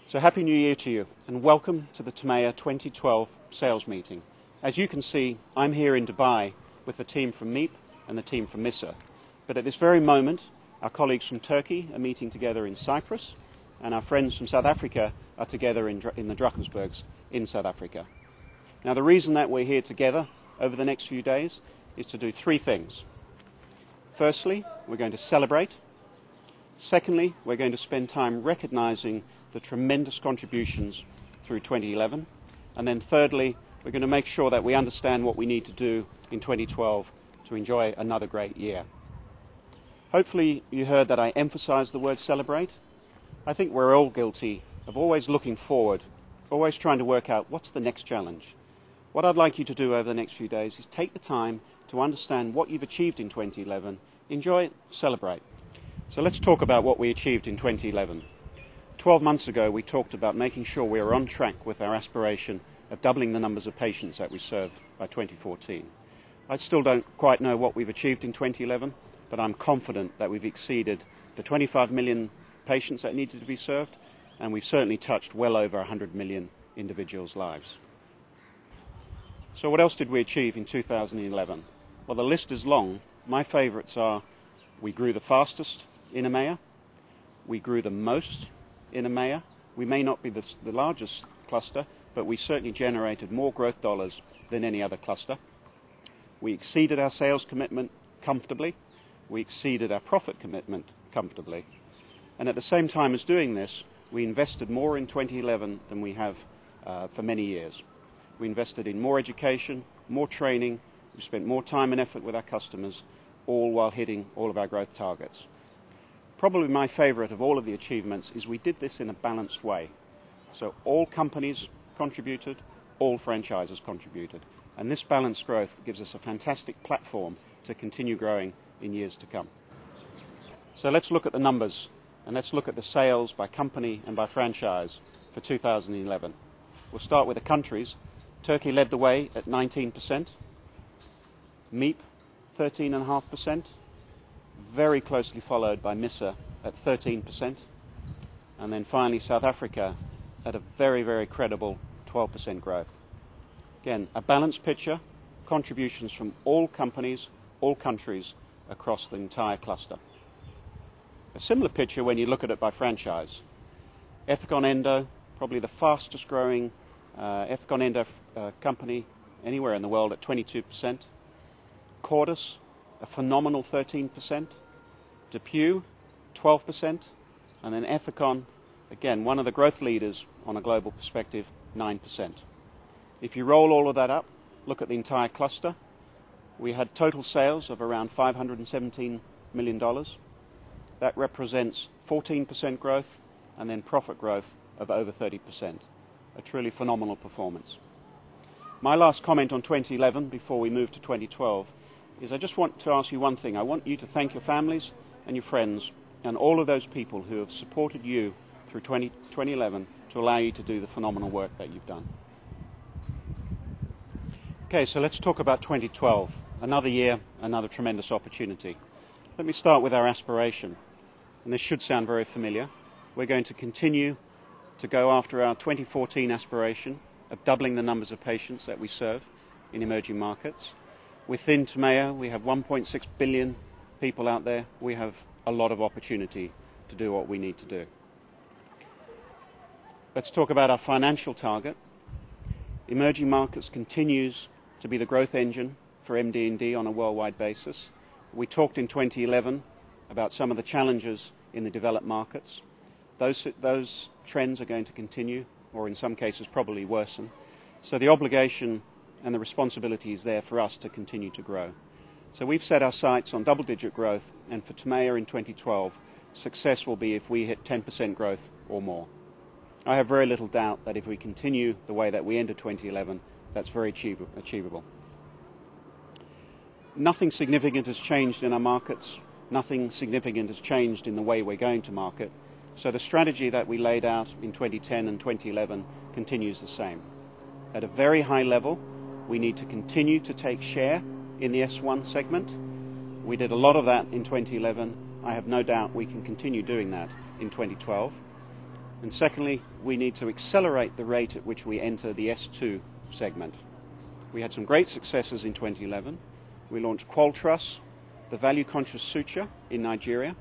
So Happy New Year to you and welcome to the Tmea 2012 sales meeting. As you can see, I'm here in Dubai with the team from MEEP and the team from MISA. But at this very moment, our colleagues from Turkey are meeting together in Cyprus and our friends from South Africa are together in the Drakensbergs in South Africa. Now the reason that we're here together over the next few days is to do three things. Firstly, we're going to celebrate. Secondly, we're going to spend time recognizing the tremendous contributions through 2011. And then thirdly, we're going to make sure that we understand what we need to do in 2012 to enjoy another great year. Hopefully you heard that I emphasized the word celebrate. I think we're all guilty of always looking forward, always trying to work out what's the next challenge. What I'd like you to do over the next few days is take the time to understand what you've achieved in 2011, enjoy it, celebrate. So let's talk about what we achieved in 2011. 12 months ago, we talked about making sure we are on track with our aspiration of doubling the numbers of patients that we serve by 2014. I still don't quite know what we've achieved in 2011, but I'm confident that we've exceeded the 25 million patients that needed to be served, and we've certainly touched well over 100 million individuals' lives. So what else did we achieve in 2011? Well, the list is long. My favorites are: we grew the fastest in EMEA, we grew the most in EMEA. We may not be the largest cluster, but we certainly generated more growth dollars than any other cluster. We exceeded our sales commitment comfortably. We exceeded our profit commitment comfortably. And at the same time as doing this, we invested more in 2011 than we have for many years. We invested in more education, more training, we spent more time and effort with our customers, all while hitting all of our growth targets. Probably my favorite of all of the achievements is we did this in a balanced way. So all companies contributed, all franchises contributed. And this balanced growth gives us a fantastic platform to continue growing in years to come. So let's look at the numbers, and let's look at the sales by company and by franchise for 2011. We'll start with the countries. Turkey led the way at 19%, MEEP 13.5%, very closely followed by MISA at 13%, and then finally South Africa at a very, very credible 12% growth. Again, a balanced picture, contributions from all companies, all countries across the entire cluster. A similar picture when you look at it by franchise. Ethicon Endo, probably the fastest growing Ethicon Endo company anywhere in the world at 22%. Cordis, a phenomenal 13%. DePuy, 12%. And then Ethicon, again, one of the growth leaders on a global perspective, 9%. If you roll all of that up, look at the entire cluster, we had total sales of around $517 million. That represents 14% growth and then profit growth of over 30%. A truly phenomenal performance. My last comment on 2011 before we move to 2012 is I just want to ask you one thing. I want you to thank your families and your friends and all of those people who have supported you through 2011 to allow you to do the phenomenal work that you've done. Okay, so let's talk about 2012. Another year, another tremendous opportunity. Let me start with our aspiration. And this should sound very familiar. We're going to continue to go after our 2014 aspiration of doubling the numbers of patients that we serve in emerging markets. Within Tmea, we have 1.6 billion people out there. We have a lot of opportunity to do what we need to do. Let's talk about our financial target. Emerging markets continues to be the growth engine for MD&D on a worldwide basis. We talked in 2011 about some of the challenges in the developed markets. Those trends are going to continue, or in some cases probably worsen. So the obligation and the responsibility is there for us to continue to grow. So we've set our sights on double-digit growth, and for Tmea in 2012, success will be if we hit 10% growth or more. I have very little doubt that if we continue the way that we ended 2011, that's very achievable. Nothing significant has changed in our markets. Nothing significant has changed in the way we're going to market. So the strategy that we laid out in 2010 and 2011 continues the same. At a very high level, we need to continue to take share in the S1 segment. We did a lot of that in 2011. I have no doubt we can continue doing that in 2012. And secondly, we need to accelerate the rate at which we enter the S2 segment. We had some great successes in 2011. We launched Qualtras, the value-conscious suture in Nigeria.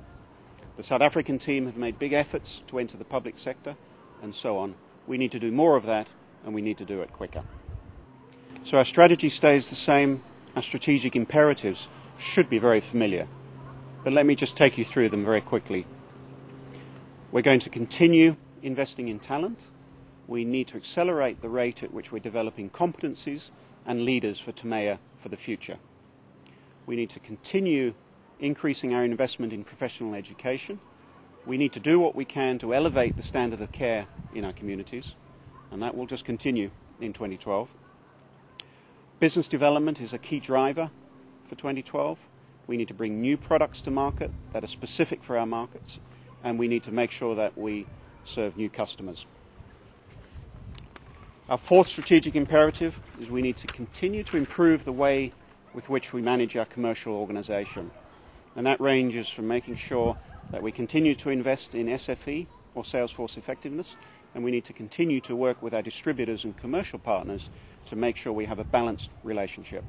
The South African team have made big efforts to enter the public sector, and so on. We need to do more of that, and we need to do it quicker. So our strategy stays the same. Our strategic imperatives should be very familiar. But let me just take you through them very quickly. We're going to continue investing in talent. We need to accelerate the rate at which we're developing competencies and leaders for Timea for the future. We need to continue increasing our investment in professional education. We need to do what we can to elevate the standard of care in our communities, and that will just continue in 2012. Business development is a key driver for 2012. We need to bring new products to market that are specific for our markets, and we need to make sure that we serve new customers. Our fourth strategic imperative is we need to continue to improve the way with which we manage our commercial organization. And that ranges from making sure that we continue to invest in SFE, or sales force effectiveness, and we need to continue to work with our distributors and commercial partners to make sure we have a balanced relationship.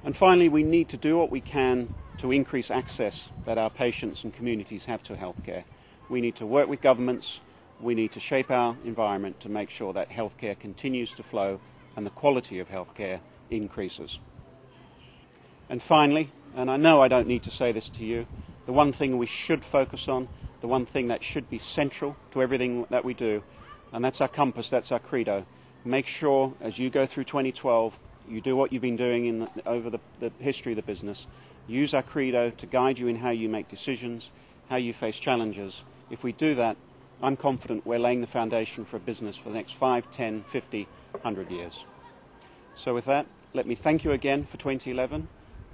And finally, we need to do what we can to increase access that our patients and communities have to healthcare. We need to work with governments. We need to shape our environment to make sure that healthcare continues to flow and the quality of healthcare increases. And finally, and I know I don't need to say this to you, the one thing we should focus on, the one thing that should be central to everything that we do, and that's our compass, that's our credo. Make sure as you go through 2012, you do what you've been doing over the history of the business. Use our credo to guide you in how you make decisions, how you face challenges. If we do that, I'm confident we're laying the foundation for a business for the next 5, 10, 50, 100 years. So with that, let me thank you again for 2011.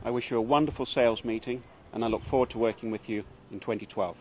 I wish you a wonderful sales meeting, and I look forward to working with you in 2012.